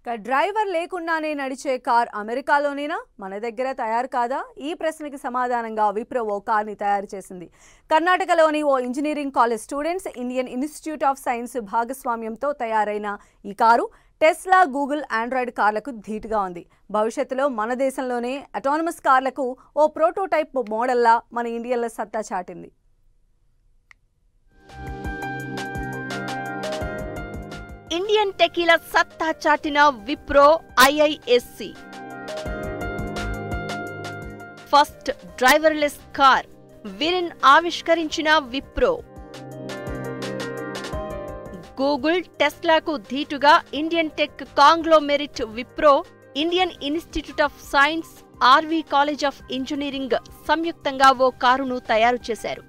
Driver లేకుండానే నడిచే car అమెరికాలోనేనా మన దగ్గర తయారు కాదా? ఈ ప్రశ్నకి సమాధానంగా విప్రో ఓ కార్ని తయారు చేసింది. కర్ణాటకలోని ఓ engineering college students Indian institute of science భాగస్వామ్యంతో తయారైన ఈ కారు టెస్లా, గూగుల్, ఆండ్రాయిడ్ కార్లకు ధీటుగా ఉంది. భవిష్యత్తులో మన దేశంలోనే అటానమస్ కార్లకు ఓ ప్రోటోటైప్ మోడల్లా మన ఇండియన్ల సత్తా చాటింది. ఇండియన్ టెకీల సత్తా చాటిన Wipro IISc first driverless car WIRIN ఆవిష్కరించిన విప్రో. గూగుల్, టెస్లాకు ధీటుగా Indian tech conglomerate Wipro, Indian institute of science, RV college of engineering సంయుక్తంగా ఓ కారును తయారు చేశారు.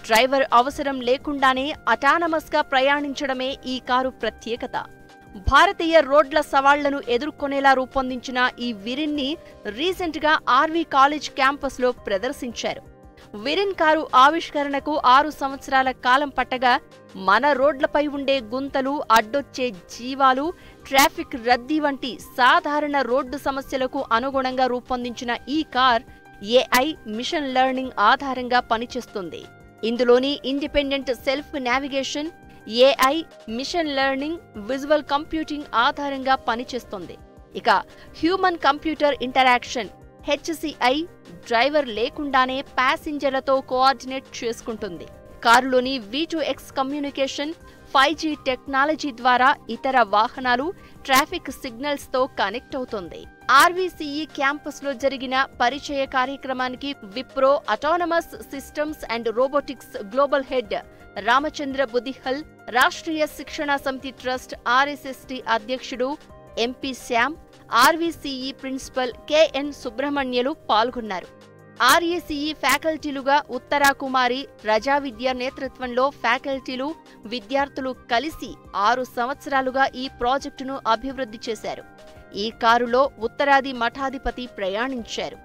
డ్రైవర్ అవసరం లేకుండానే అటానమస్గా ప్రయాణించడమే ఈ కారు ప్రత్యేకత. భారతీయ రోడ్ల సవాళ్లను ఎదుర్కొనేలా రూపొందించిన ఈ విరిన్ని రీసెంట్గా ఆర్వీ కాలేజ్ క్యాంపస్లో ప్రదర్శించారు. విరిన్ కారు ఆవిష్కరణకు 6 సంవత్సరాల కాలం పట్టగా మన రోడ్లపై ఉండే గుంతలు, అడ్డొచ్చే జీవాలు, ట్రాఫిక్ రద్దీ వంటి సాధారణ రోడ్డు సమస్యలకు అనుగుణంగా రూపొందించిన ఈ కార్ ఏఐ, మిషన్ లెర్నింగ్ ఆధారంగా పనిచేస్తుంది. ఇందులోని independent self navigation, AI, machine learning, visual computing ఆధారంగా పనిచేస్తుంది. ఇక human computer interaction HCI driver లేకుండానే ప్యాసింజర్లతో కోఆర్డినేట్ చేసుకుంటుంది. కారులోని V2X కమ్యూనికేషన్, 5G టెక్నాలజీ ద్వారా ఇతర వాహనాలు, ట్రాఫిక్ సిగ్నల్స్తో కనెక్ట్ అవుతుంది. ఆర్వీసీఈ క్యాంపస్లో జరిగిన పరిచయ కార్యక్రమానికి Wipro autonomous systems and robotics global head Ramachandra Budihal, Rashtreeya Shikshana Samithi trust RSST అధ్యక్షుడు MP Shyam, RVCE principal KN సుబ్రహ్మణ్యలు పాల్గొన్నారు. RACE ఫ్యాకల్టీలుగా ఉత్తరా కుమారి, రజావిద్య నేతృత్వంలో ఫ్యాకల్టీలు, విద్యార్థులు కలిసి 6 సంవత్సరాలుగా ఈ ప్రాజెక్టును అభివృద్ధి చేశారు. ఈ కారులో ఉత్తరాది మఠాధిపతి ప్రయాణించారు.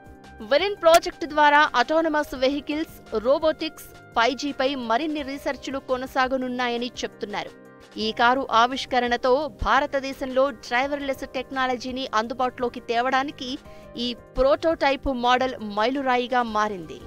విరిన్ ప్రాజెక్టు ద్వారా అటానమస్ వెహికల్స్, రోబోటిక్స్, 5Gపై మరిన్ని రీసెర్చ్లు కొనసాగనున్నాయని చెప్తున్నారు. ఈ కారు ఆవిష్కరణతో భారతదేశంలో డ్రైవర్లెస్ టెక్నాలజీని అందుబాటులోకి తేవడానికి ఈ ప్రోటోటైప్ మోడల్ మైలురాయిగా మారింది.